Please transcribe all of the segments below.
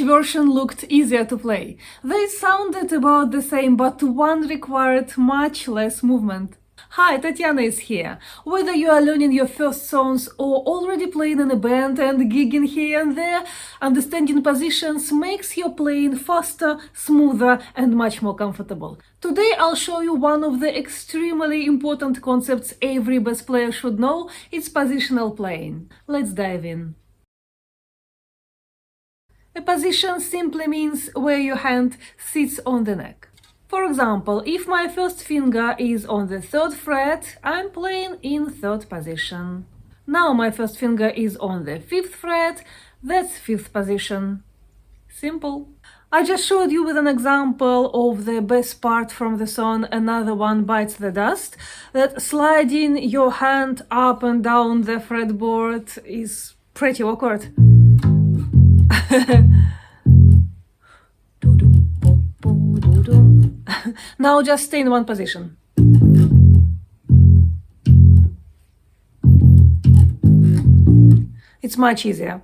version looked easier to play. They sounded about the same, but one required much less movement. Hi, Tatiana is here. Whether you are learning your first songs or already playing in a band and gigging here and there, understanding positions makes your playing faster, smoother and much more comfortable. Today I'll show you one of the extremely important concepts every bass player should know. It's positional playing. Let's dive in. A position simply means where your hand sits on the neck. For example, if my first finger is on the 3rd fret, I'm playing in 3rd position. Now my first finger is on the 5th fret, that's 5th position. Simple. I just showed you with an example of the bass part from the song Another One Bites the Dust, that sliding your hand up and down the fretboard is pretty awkward. Now just stay in one position. It's much easier.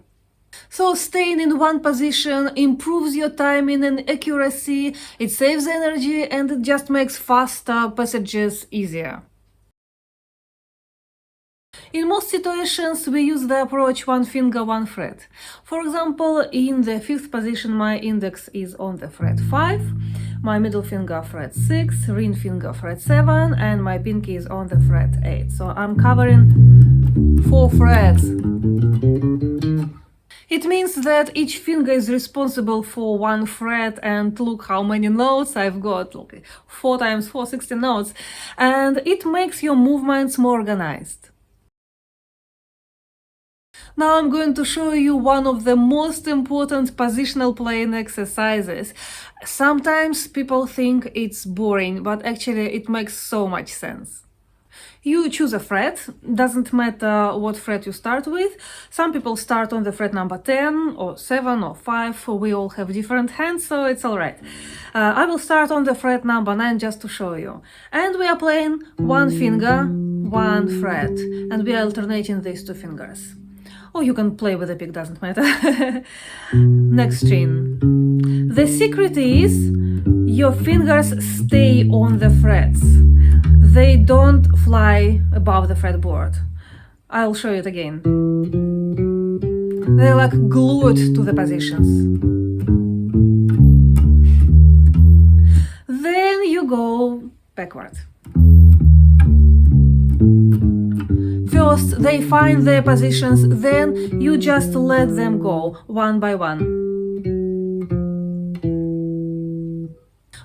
So staying in one position improves your timing and accuracy, it saves energy and it just makes faster passages easier. In most situations, we use the approach one finger, one fret. For example, in the 5th position, my index is on the fret 5, my middle finger fret 6, ring finger fret 7, and my pinky is on the fret 8. So I'm covering 4 frets. It means that each finger is responsible for 1 fret, and look how many notes I've got. Look, 4 times 4, 16 notes. And it makes your movements more organized. Now I'm going to show you one of the most important positional playing exercises. Sometimes people think it's boring, but actually it makes so much sense. You choose a fret, doesn't matter what fret you start with. Some people start on the fret number 10 or 7 or 5, we all have different hands, so it's alright. I will start on the fret number 9 just to show you. And we are playing one finger, one fret, and we are alternating these 2 fingers. Or you can play with a pick, doesn't matter. Next string. The secret is your fingers stay on the frets. They don't fly above the fretboard. I'll show it again. They're like glued to the positions. Then you go backward. First, they find their positions, then you just let them go, one by one.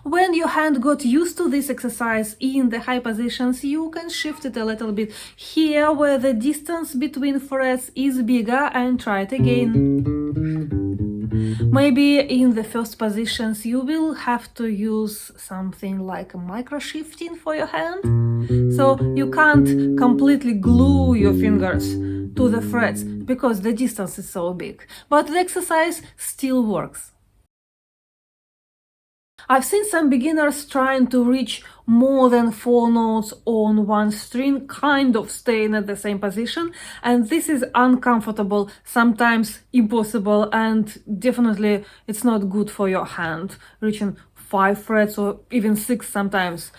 When your hand got used to this exercise in the high positions, you can shift it a little bit here where the distance between frets is bigger and try it again. Maybe in the first positions you will have to use something like micro shifting for your hand. So you can't completely glue your fingers to the frets because the distance is so big. But the exercise still works. I've seen some beginners trying to reach more than 4 notes on one string, kind of staying at the same position, and this is uncomfortable, sometimes impossible, and definitely it's not good for your hand, reaching 5 frets or even 6 sometimes.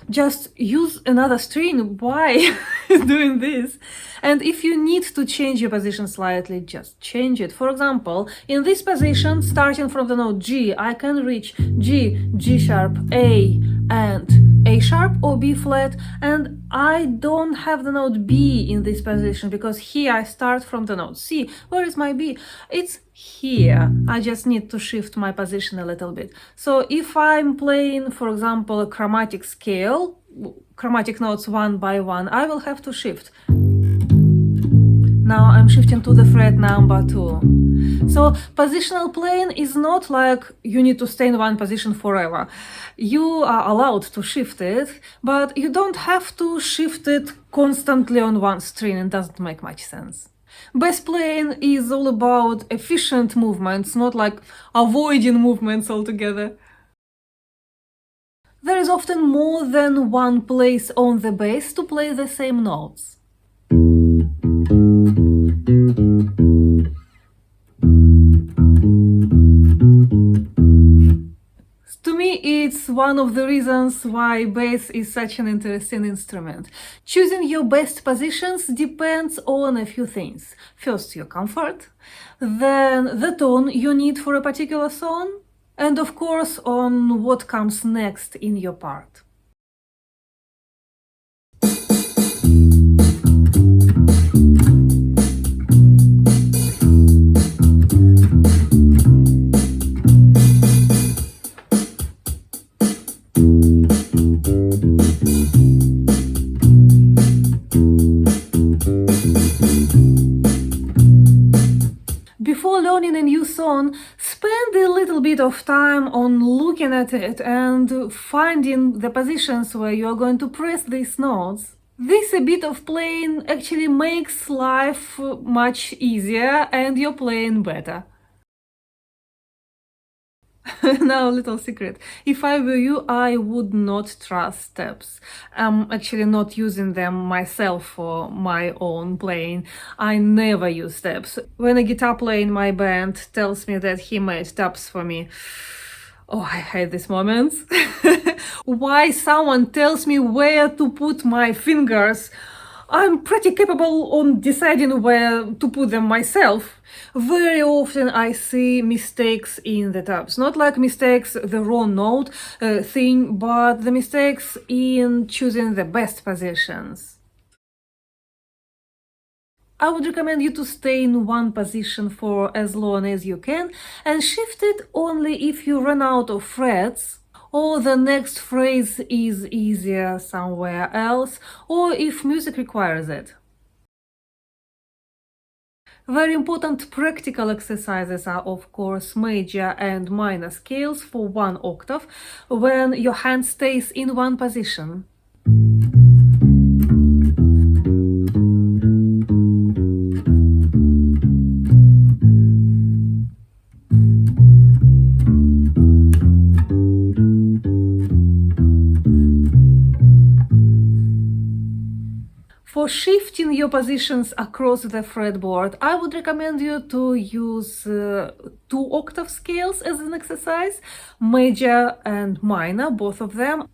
Just use another string. Why doing this? And if you need to change your position slightly, just change it. For example, in this position, starting from the note G, I can reach G, G sharp, A, and A sharp or B flat, and I don't have the note B in this position because here I start from the note C. Where is my B? It's here. I just need to shift my position a little bit. So if I'm playing, for example, a chromatic scale, chromatic notes one by one, I will have to shift. Now I'm shifting to the fret number 2. So positional playing is not like you need to stay in one position forever. You are allowed to shift it, but you don't have to shift it constantly on one string. It doesn't make much sense. Bass playing is all about efficient movements, not like avoiding movements altogether. There is often more than one place on the bass to play the same notes. one of the reasons why bass is such an interesting instrument. Choosing your best positions depends on a few things. First, your comfort, then the tone you need for a particular song, and of course on what comes next in your part. Before learning a new song, spend a little bit of time on looking at it and finding the positions where you are going to press these notes. This a bit of playing actually makes life much easier and you're playing better. Now, a little secret. If I were you, I would not trust steps. I'm actually not using them myself for my own playing. I never use steps. When a guitar player in my band tells me that he made steps for me, oh, I hate these moments. Why someone tells me where to put my fingers? I'm pretty capable on deciding where to put them myself. Very often I see mistakes in the tabs. Not like mistakes, the wrong note thing, but the mistakes in choosing the best positions. I would recommend you to stay in one position for as long as you can and shift it only if you run out of frets, or the next phrase is easier somewhere else, or if music requires it. Very important practical exercises are, of course, major and minor scales for 1 octave when your hand stays in one position. For shifting your positions across the fretboard, I would recommend you to use 2 octave scales as an exercise, major and minor, both of them.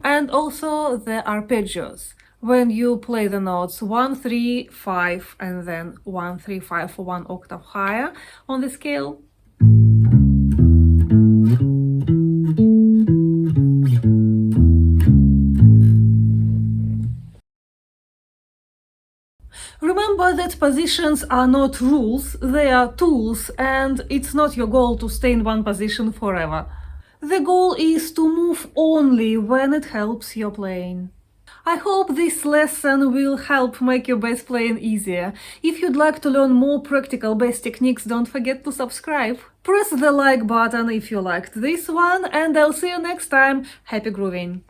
And also the arpeggios. When you play the notes 1, 3, 5 and then 1, 3, 5 for 1 octave higher on the scale. Remember that positions are not rules, they are tools, and it's not your goal to stay in one position forever. The goal is to move only when it helps your playing. I hope this lesson will help make your bass playing easier. If you'd like to learn more practical bass techniques, don't forget to subscribe. Press the like button if you liked this one, and I'll see you next time. Happy grooving!